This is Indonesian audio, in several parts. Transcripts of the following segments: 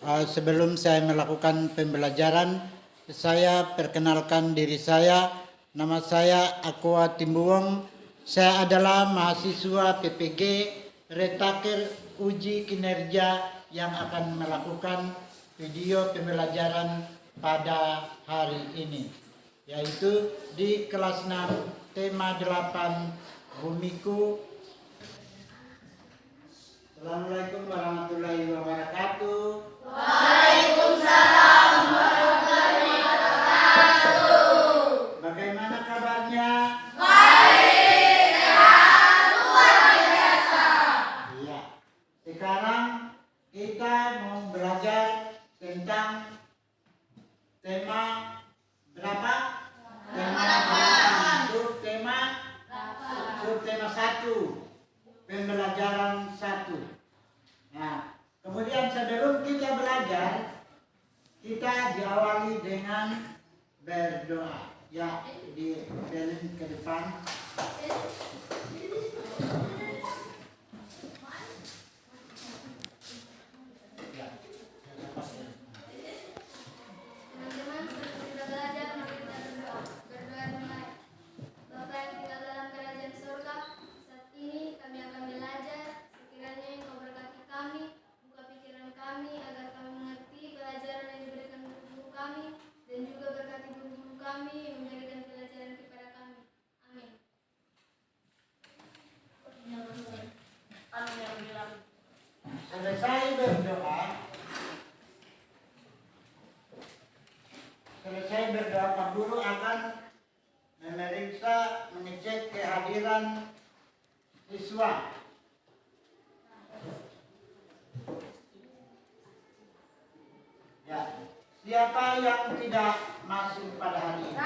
Sebelum saya melakukan pembelajaran, saya perkenalkan diri saya. Nama saya Aqua Timbuwong. Saya adalah mahasiswa PPG Retaker Uji Kinerja yang akan melakukan video pembelajaran pada hari ini, yaitu di kelas 6 tema 8 Bumiku. Assalamualaikum warahmatullahi wabarakatuh. Waalaikumsalam warahmatullahi wabarakatuh. Bagaimana kabarnya? Baik, sehat, luar biasa. Iya. Sekarang kita mau belajar tentang tema berapa? Tema 8. Subtema 1. Pembelajaran 1. Nah, kemudian sebelum kita belajar, kita diawali dengan berdoa. Ya, di ke depan. Teman-teman, seperti kita belajar, mari kita berdoa. Berdoa dimulai. Bapa yang tinggal dalam kerajaan surga, saat ini kami akan belajar. Sekiranya Engkau berkati kami, buka pikiran kami agar kami mengerti pelajaran yang diberikan guru kami, dan juga berkati guru-guru kami yang memberikan pelajaran kepada kami. Amin. Selesai berdoa, Pak Guru akan memeriksa, mengecek kehadiran siswa. Ya, siapa yang tidak masuk pada hari ini?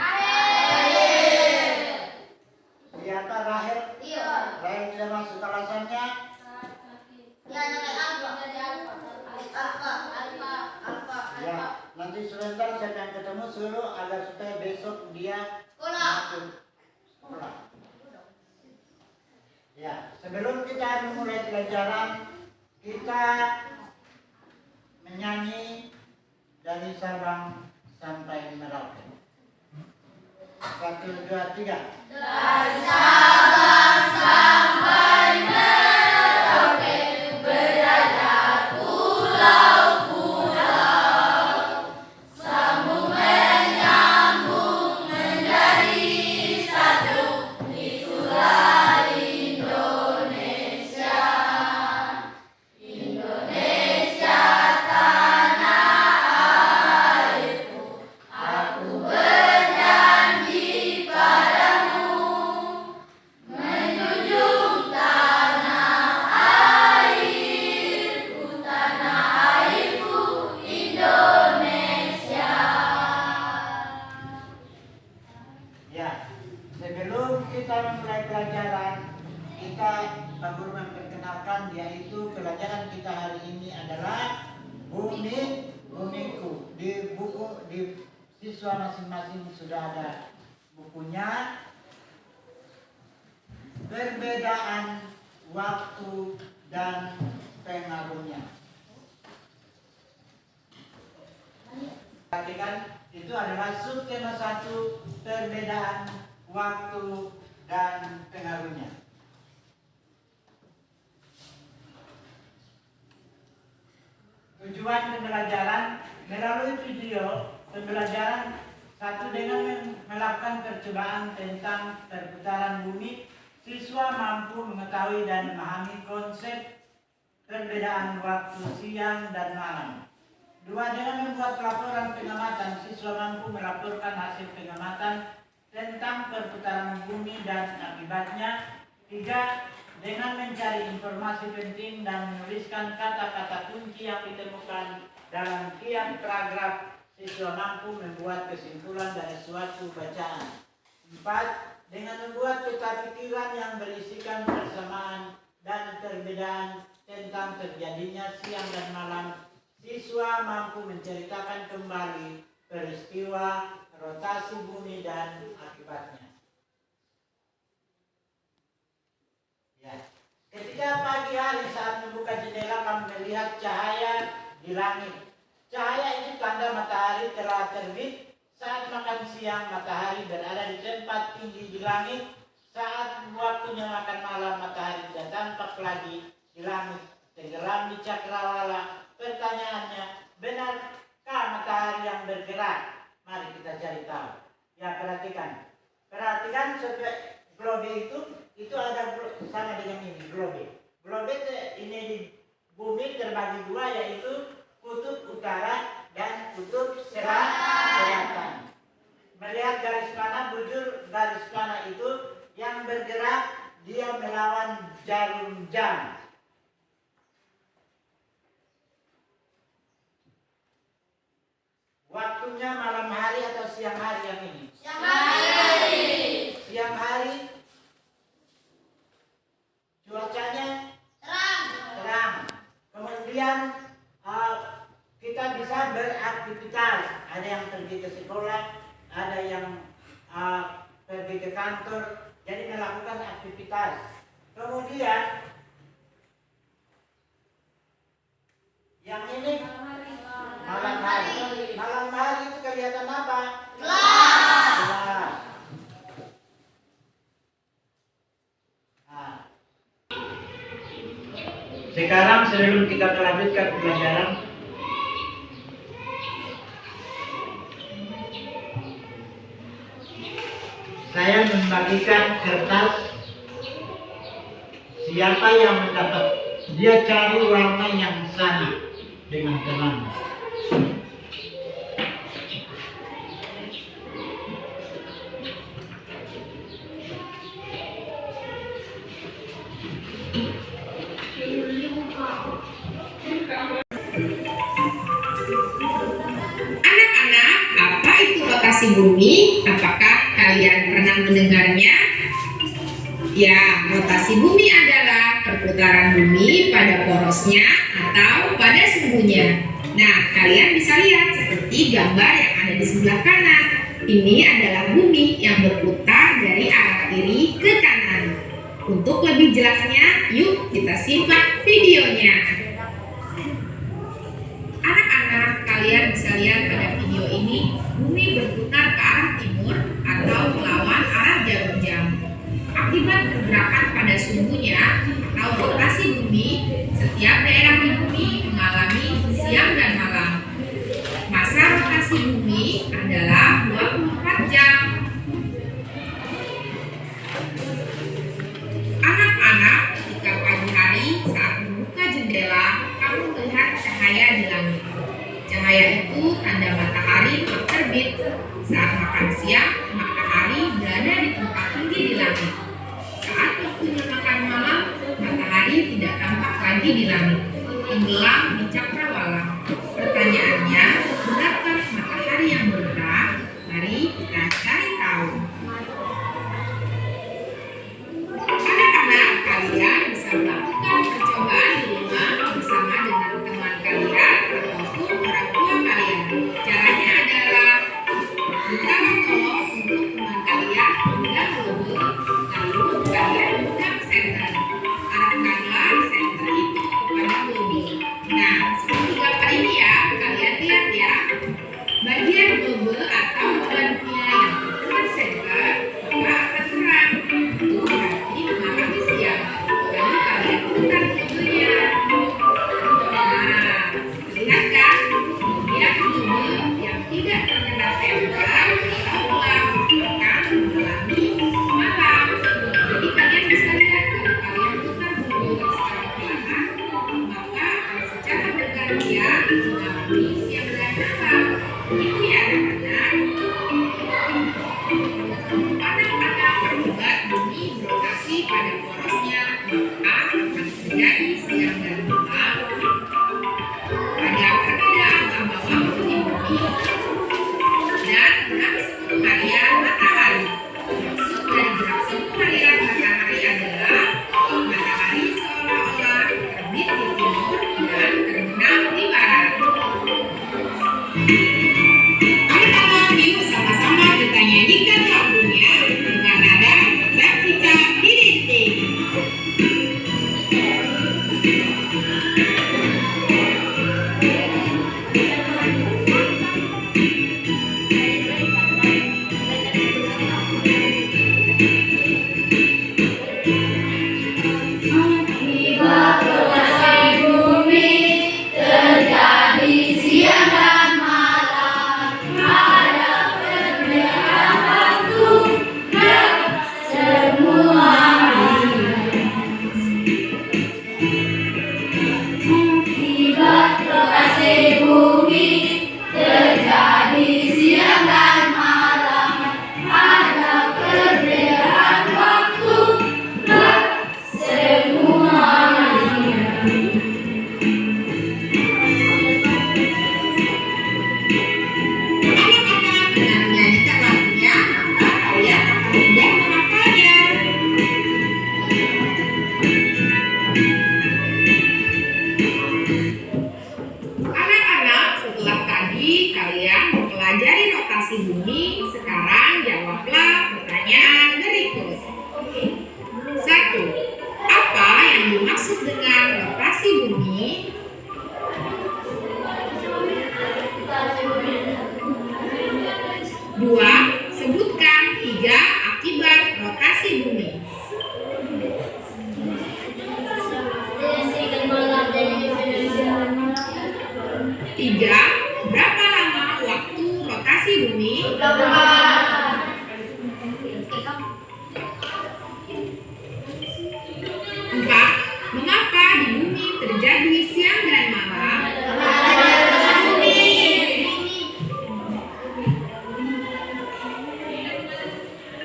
Siapa? Rahel? Iya. Rahel tidak masuk, alasannya? Ya, Ya, nanti sebentar saya akan ketemu suruh agar supaya besok dia Sekolah. masuk sekolah. Ya, sebelum kita memulai pelajaran, kita menyanyi dari Sabang sampai Merauke. 1, 2, 3. Dari Sabang sampai Merauke, berada pulau-pulau, sambung menyambung menjadi satu, itulah Indonesia. Indonesia tanah airku, aku berjanji padamu, menjunjung tanah airku, Indonesia. Ya, sebelum kita memulai pelajaran, Pak Guru memperkenalkan, yaitu pelajaran kita hari ini adalah Bumiku. Di buku, di siswa masing-masing sudah ada bukunya. Perbedaan waktu dan pengaruhnya. Perhatikan, itu adalah subtema 1, perbedaan waktu dan pengaruhnya. Tujuan pembelajaran melalui video pembelajaran 1 dengan melakukan percobaan tentang perputaran bumi, siswa mampu mengetahui dan memahami konsep perbedaan waktu siang dan malam. 2, dengan membuat laporan pengamatan, siswa mampu melaporkan hasil pengamatan tentang perputaran bumi dan akibatnya. 3, dengan mencari informasi penting dan menuliskan kata-kata kunci yang ditemukan dalam tiap paragraf, siswa mampu membuat kesimpulan dari suatu bacaan. 4, dengan membuat peta pikiran yang berisikan persamaan dan perbedaan tentang terjadinya siang dan malam, siswa mampu menceritakan kembali peristiwa rotasi bumi dan akibatnya. Ya. Ketika pagi hari saat membuka jendela, kamu melihat cahaya di langit. Cahaya itu tanda matahari telah terbit. Saat makan siang matahari berada di tempat tinggi di langit. Saat waktunya makan malam matahari tidak tampak lagi di langit, tenggelam di cakrawala. Pertanyaannya, benarkah matahari yang bergerak? Mari kita cari tahu. Ya, perhatikan sampai globe itu ada sama dengan ini globe. Globe ini di bumi terbagi dua, yaitu kutub utara dan kutub selatan. Melihat garis panah, bujur garis panah itu yang bergerak, dia melawan jarum jam. Waktunya malam hari atau siang hari yang ini? Siang hari. Siang hari. Cuacanya terang. Kemudian kita bisa beraktivitas. Ada yang pergi ke sekolah, ada yang pergi ke kantor, jadi melakukan aktivitas. Kemudian yang ini malam hari. Malam hari itu kelihatan apa? Gelap. Nah. Sekarang sebelum kita melanjutkan pelajaran, saya membagikan kertas. Siapa yang mendapat, dia cari warna yang sama dengan teman. Anak-anak, apa itu rotasi bumi? Apakah kalian pernah mendengarnya? Ya, rotasi bumi adalah perputaran bumi pada porosnya atau pada sumbunya. Nah, kalian bisa lihat seperti gambar yang ada di sebelah kanan. Ini adalah bumi yang berputar dari arah kiri ke kanan. Untuk lebih jelasnya, yuk kita simak videonya. Anak-anak, kalian bisa lihat pada video ini, bumi berputar ke arah timur atau melawan arah jarum jam. Akibat pergerakan pada sumbunya atau rotasi bumi, setiap daerah di bumi mengalami siang dan malam. Masa rotasi bumi adalah 24 jam. Anak-anak, ketika pagi hari saat membuka jendela, kamu melihat cahaya di langit. Cahaya itu tanda matahari telah terbit. Saat makan siang, matahari berada di tempat tinggi di langit. Saat waktunya makan malam, matahari tidak tampak lagi di langit, tenggelam di cakrawala. Pertanyaannya, benarkah matahari yang bergerak? Mari kita cari tahu. Anak-anak, kalian bisa melakukan percobaan di rumah bersama dengan teman kalian ataupun orang tua kalian. Caranya adalah minta tolong untuk teman kalian memegang globe, lalu kalian pegang senter. Arahkanlah senter itu kepada globe. Nah, seperti gambar ini ya, kalian lihat ya. Bagian globe atau bebannya yang dekat senter maka akan terang. Itu berarti mengalami siang. Lalu kalian putar globenya. Nah, lihat kan? Bagian globe yang tidak terkena senter atau gelap akan mengalami malam. Jadi kalian bisa lihat kalau kalian putar globe secara perlahan, maka akan secara bergantian mengalami siang dan malam. Itu ya anak-anak. Anak-anak, akibat bumi berotasi pada porosnya, maka akan terjadi siang dan malam. Ada perbedaan lama waktu di bumi dan gerak semu harian matahari. Maksud dari gerak semu harian matahari adalah matahari seolah-olah terbit di timur dan terbenam di barat. Anak-anak, yuk sama-sama kita nyanyikan lagunya dengan nada vertikal di dinding. 3. Berapa lama waktu rotasi bumi? 4. Mengapa di bumi terjadi siang dan malam?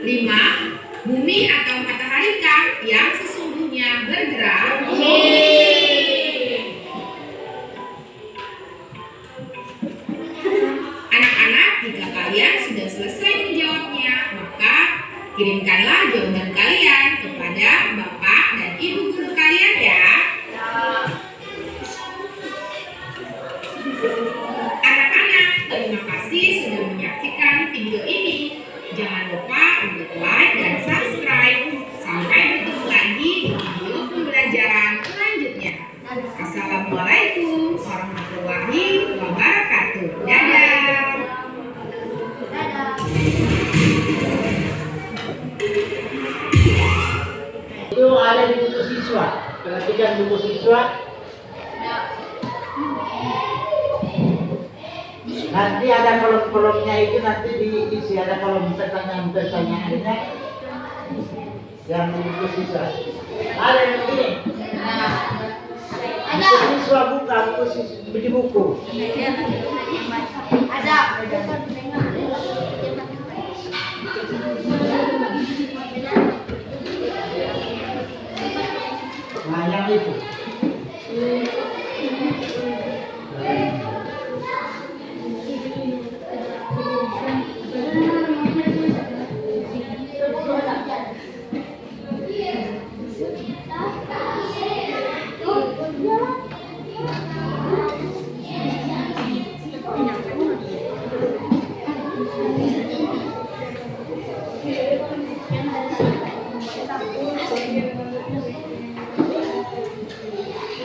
5. Bumi atau mataharikah yang sesungguhnya bergerak? Anak-anak, jika kalian sudah selesai menjawabnya, maka kirimkanlah jawaban kalian kepada Bapak dan Ibu guru kalian ya. Anak-anak, terima kasih sudah menyaksikan video ini. Jangan lupa untuk like dan subscribe. Sampai bertemu lagi di video pembelajaran selanjutnya. Assalamualaikum warahmatullahi wabarakatuh. Dadah. Itu ada di buku siswa. Perhatikan buku siswa. Nanti ada kolom-kolomnya itu nanti diisi, ada kolom pertanyaan-pertanyaannya yang di buku siswa. Ada yang begini. Buku siswa buka, buku siswa di buku. Ada. Nah, yang itu.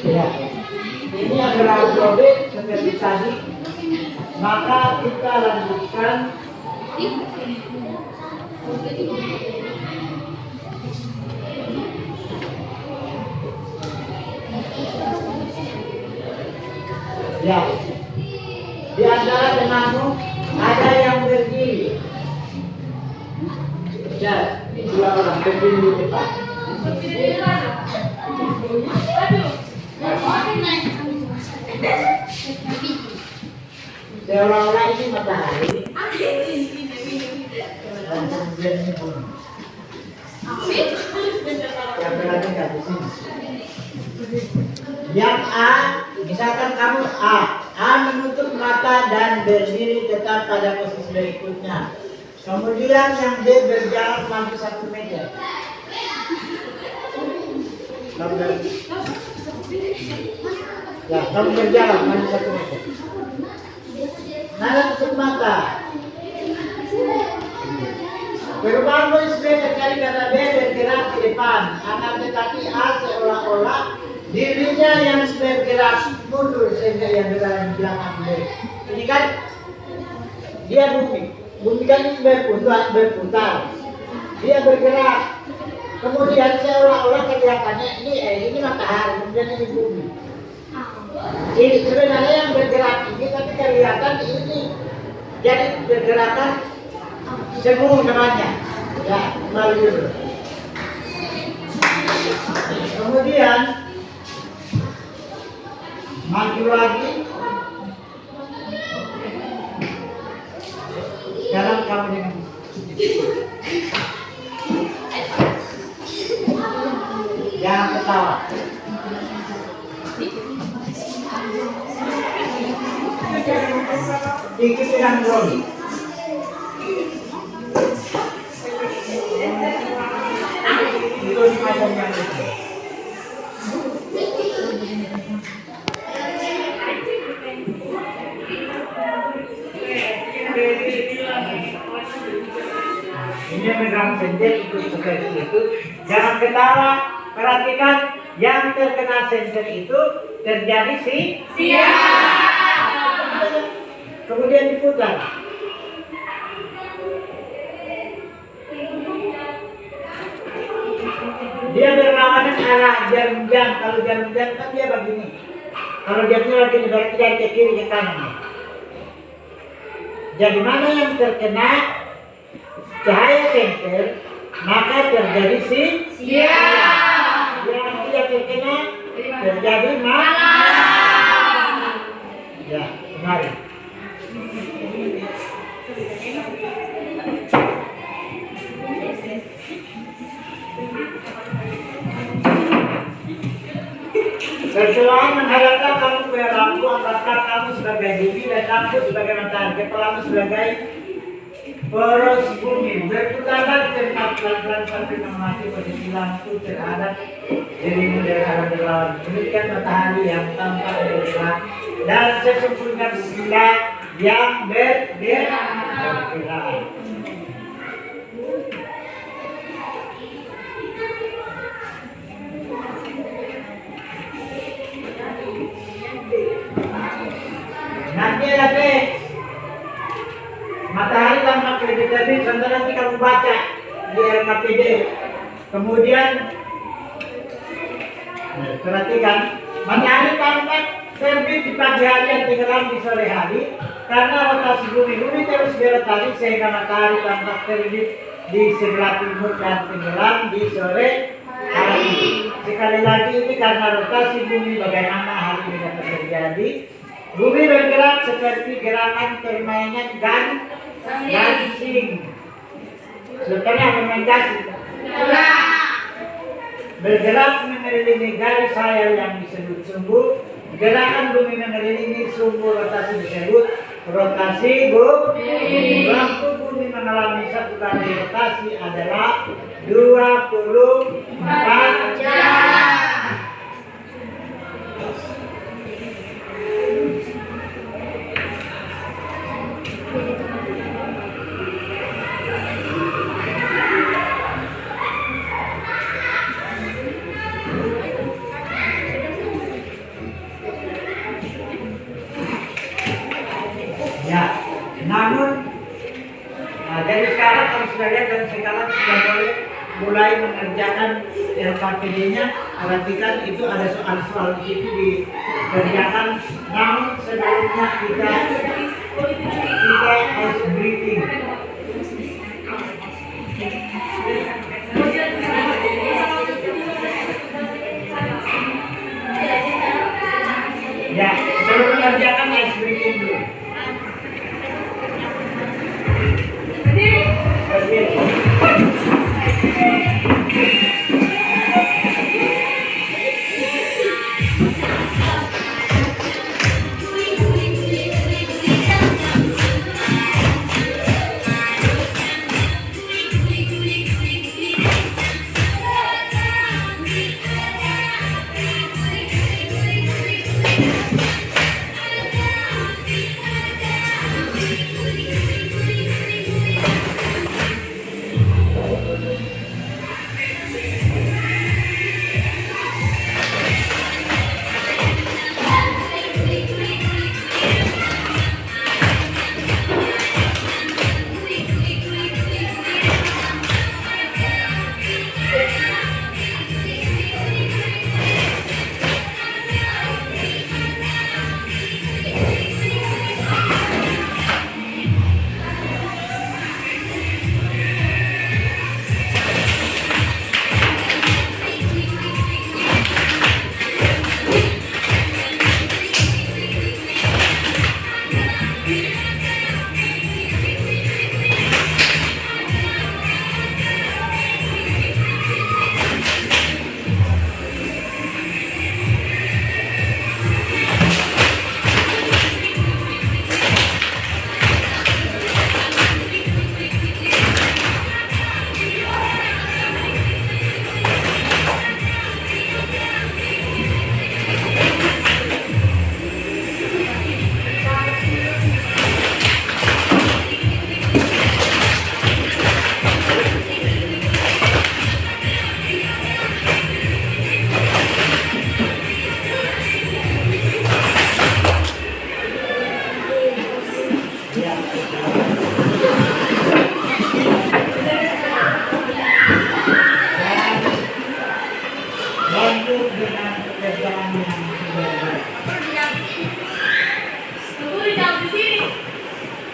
Ya, ini adalah produk seperti tadi. Maka kita lanjutkan. Ya, di antara temanmu ada yang berdiri. Ya, dua orang berdiri di depan. Seolah-olah ini matahari dan kemudian ini bumi. Yang berarti nggak di sini. Yang A, misalkan kamu A menutup mata dan berdiri tetap pada posisi berikutnya. Kemudian yang B berjalan maju 1 meter. Ya, kamu berjalan maju 1 meter. Nah, tutup mata. Perubahan posisi B terjadi karena B bergerak ke depan, akan tetapi A seolah-olah dirinya yang bergerak mundur sehingga yang berada di belakang B. Ini kan dia bumi kan ini berputar. Dia bergerak. Kemudian seolah-olah kelihatannya ini matahari, kemudian ini bumi. Ini sebenarnya yang bergerak ini, tapi kelihatan ini jadi bergerakan semu namanya. Ya, kembali dulu. Kemudian maju lagi. Sekarang kamu dengan jangan ketawa. Sedikit dengan drone. Itu semacam yang itu. Ini megang senter itu seperti itu. Jangan ketawa. Perhatikan yang terkena senter itu terjadi kemudian diputar. Dia berlawanan arah jarum jam. Kalau jarum jam kan dia begini. Kalau dia lagi berarti dari ke kiri ke kanan. Jadi mana yang terkena cahaya senter, maka terjadi siang. Yang tidak terkena terjadi malam. Ya, kemarin. Sesuai mengharapkan kamu punya lampu, apakah kamu sebagai bumi dan lampu sebagai matahari, kepalamu sebagai poros bumi, berputar cepat pelan-pelan sampai mengamati posisi lampu terhadap dirimu dari arah berlawan. Demikian matahari yang tampak bergerak dan sesungguhnya bulan yang bergerak. Nanti matahari tampak lebih terbit, sampai nanti kamu baca di LKPD. Kemudian perhatikan, matahari tampak terbit di pagi hari dan tenggelam di sore hari karena rotasi bumi terus berotasi sehingga matahari tampak terbit di sebelah timur dan tenggelam di sore hari. Sekali lagi ini karena rotasi bumi, bagaimana hal ini dapat terjadi? Bumi bergerak seperti gerakan permainan gansing. Sebenarnya permainan gansing. Bergerak mengelilingi garis hayal yang disebut sumbu. Gerakan bumi mengelilingi sumbu rotasi disebut rotasi bumi. Waktu bumi mengalami satu kali rotasi adalah 24 jam. Ya, namun dari sekarang kalau sudah lihat dan sekarang sudah boleh mulai mengerjakan LKPD-nya. Perhatikan itu ada soal-soal di situ dikerjakan. Namun sebelumnya kita harus briefing. Ya, sebelum mengerjakan harus briefing dulu.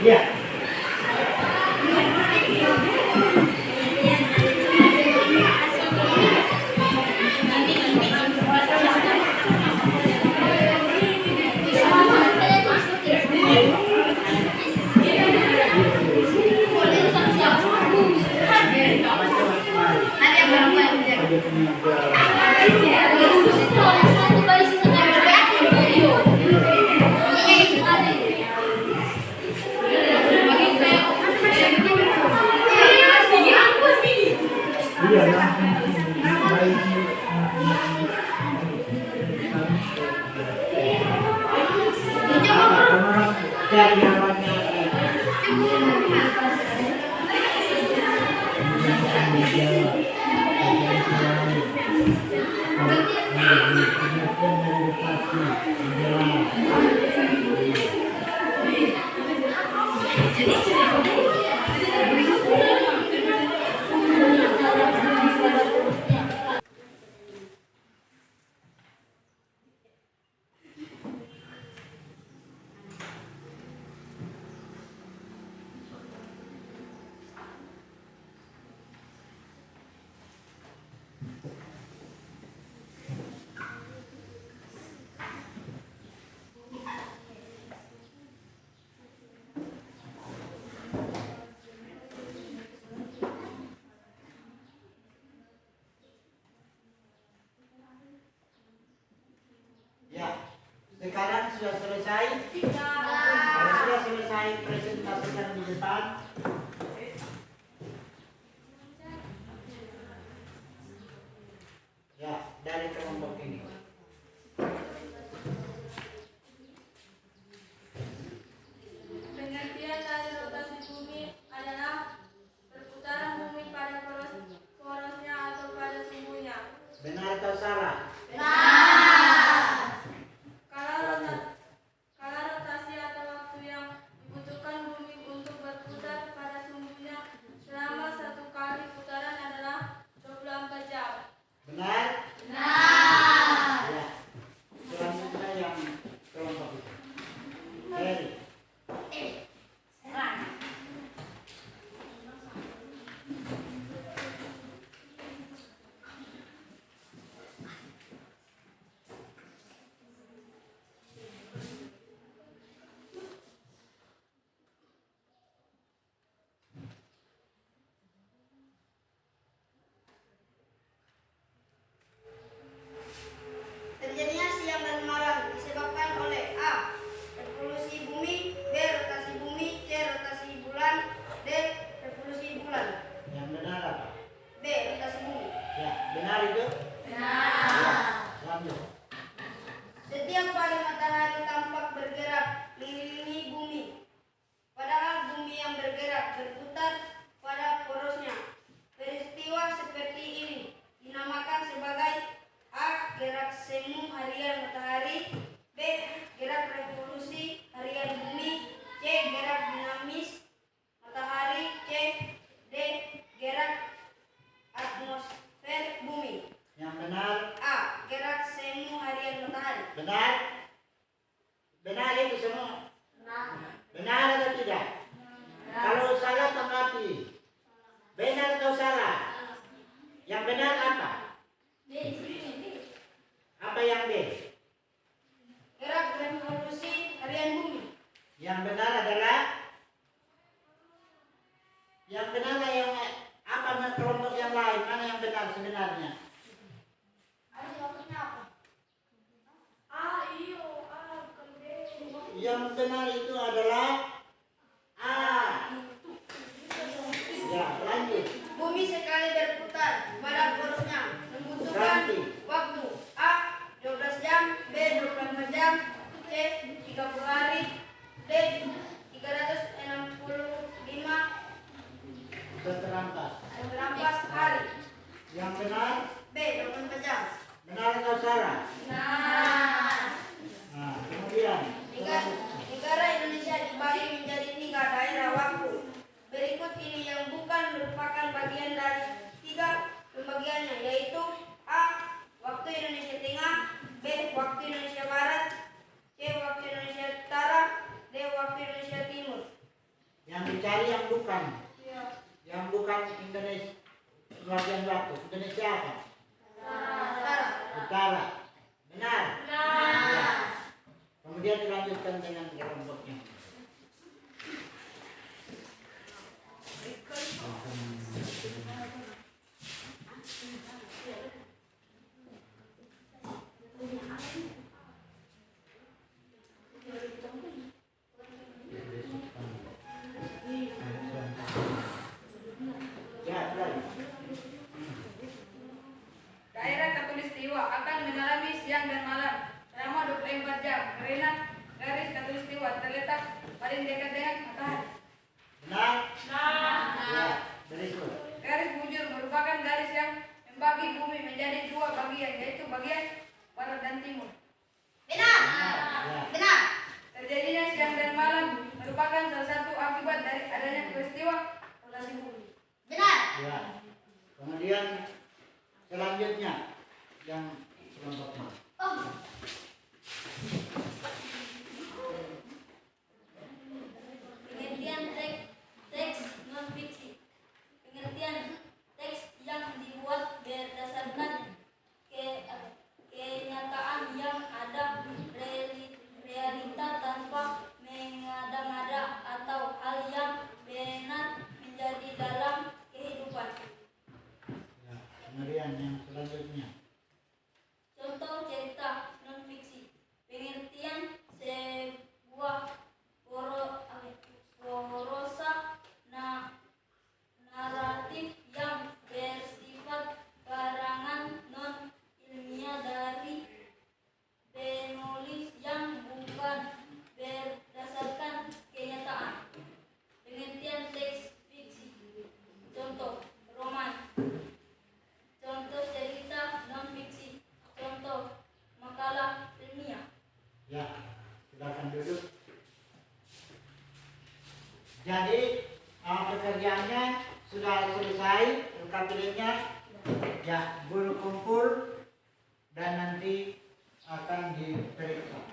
Iya. Cari namanya. Ya, sekarang sudah selesai. Kalau sudah selesai presentasinya di depan. Ya, dari kelompok ini. Pengertian dari rotasi bumi adalah perputaran bumi pada porosnya atau pada sumbunya. Benar atau salah? Kalau rotasi atau waktu yang dibutuhkan bumi untuk berputar pada sumbunya selama satu kali putaran adalah 24 jam. Benar? Ya. Selanjutnya yang kelompok itu. Heri. Terjadinya siang dan malam disebabkan oleh A. Revolusi bumi, B. Rotasi bumi, C. Rotasi bulan, D. Revolusi bulan. Yang benar apa? B. Rotasi bumi. Ya, benar itu? Ya. Lanjut. Setiap kali matahari tampak bergerak mengelilingi bumi, padahal bumi yang bergerak berputar pada porosnya. Peristiwa seperti ini dinamakan sebagai A. Gerak semu harian matahari, B. Gerak revolusi harian bumi, C. Gerak dinamis matahari, C. D. Gerak atmosfer bumi. Yang benar? A. Gerak semu harian matahari. Benar? Benar itu semua? Benar atau tidak? Kalau salah tanggapi. Benar atau salah? Yang benar apa? Apa yang B? Gerak revolusi harian bumi. Yang benar adalah yang apa kelompok yang lain? Mana yang benar sebenarnya? Yang benar itu adalah A. Ya, lanjut. Bumi sekali berputar pada porosnya membutuhkan Ganti. waktu A. 12 jam, B. 24 jam, C. 30 hari, D. 365 Seterangkas. hari. Yang benar? B. 24 jam. Benar atau salah? Nah, Nah, kemudian negara Indonesia dibagi Kemudian dilanjutkan dengan kelompoknya. Ya, mulai. Daerah Katulistiwa akan mengalami siang dan malam selama 24 jam karena garis Katulistiwa terletak paling dekat dengan matahari. Benar? Ya, berikut. Garis bujur merupakan garis yang membagi bumi menjadi dua bagian, yaitu bagian barat dan timur. Ya. Terjadinya siang dan malam merupakan salah satu akibat dari adanya peristiwa rotasi bumi. Ya. Kemudian selanjutnya yang kelompoknya. Pengertian teks non-fiksi. Pengertian teks yang dibuat berdasarkan kenyataan yang ada, realita tanpa mengada-ngada, atau hal yang benar menjadi dalam kehidupan. Ya. Kemudian yang selanjutnya. Contoh cerita non-fiksi. Pengertian sebuah prosa naratif yang bersifat karangan non-ilmiah dari penulis yang bukan berdasarkan kenyataan. Pengertian teks fiksi. Contoh roman. Contoh cerita non-fiksi. Contoh makalah ilmiah. Ya, silakan duduk. Jadi pekerjaannya sudah selesai, UKBD-nya. Ya, guru kumpul dan nanti akan diperiksa.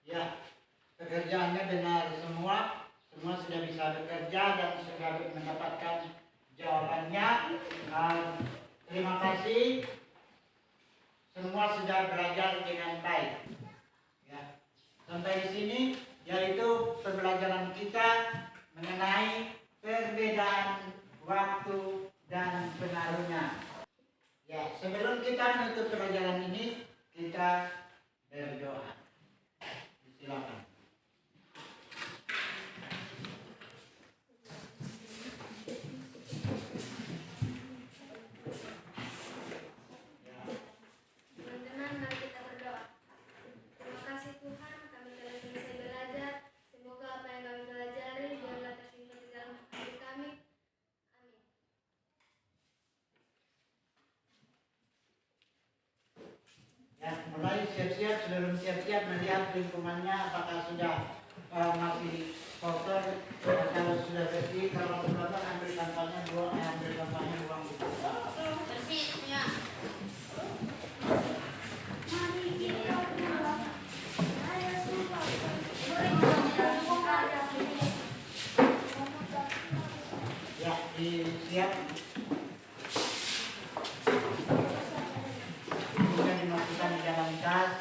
Ya, pekerjaannya benar semua sudah bisa bekerja dan sudah mendapatkan jawabannya. Terima kasih, semua sudah belajar dengan baik. Ya, sampai di sini yaitu pembelajaran kita mengenai perbedaan waktu dan pengaruhnya. Ya, sebelum kita menutup pelajaran ini, kita berdoa. Silakan. Teman-teman, mari kita berdoa. Terima kasih Tuhan, kami telah selesai belajar. Semoga apa yang kami pelajari biarlah tersimpan di dalam hati kami. Amin. Ya, mulai siap-siap, sebelum siap-siap melihat lingkungannya apakah sudah masih kotor, kalau sudah bersih, kalau kotor ambil sampahnya buang di tempat. Bersih semuanya. Ya, siap. Kemudian dimasukkan di dalam tas.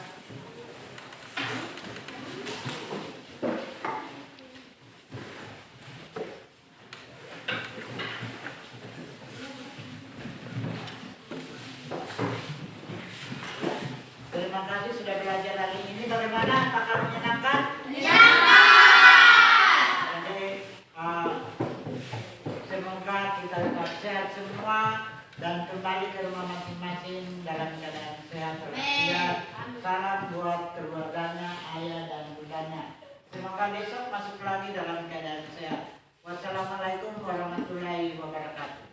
Terima kasih sudah belajar hari ini. Bagaimana? Apakah menyenangkan? Jadi semoga kita tetap sehat semua dan kembali ke rumah masing-masing dalam keadaan sehat walafiat. Salam buat keluarganya, ayah dan bundanya. Semoga besok masuk lagi dalam keadaan sehat. Wassalamualaikum warahmatullahi wabarakatuh.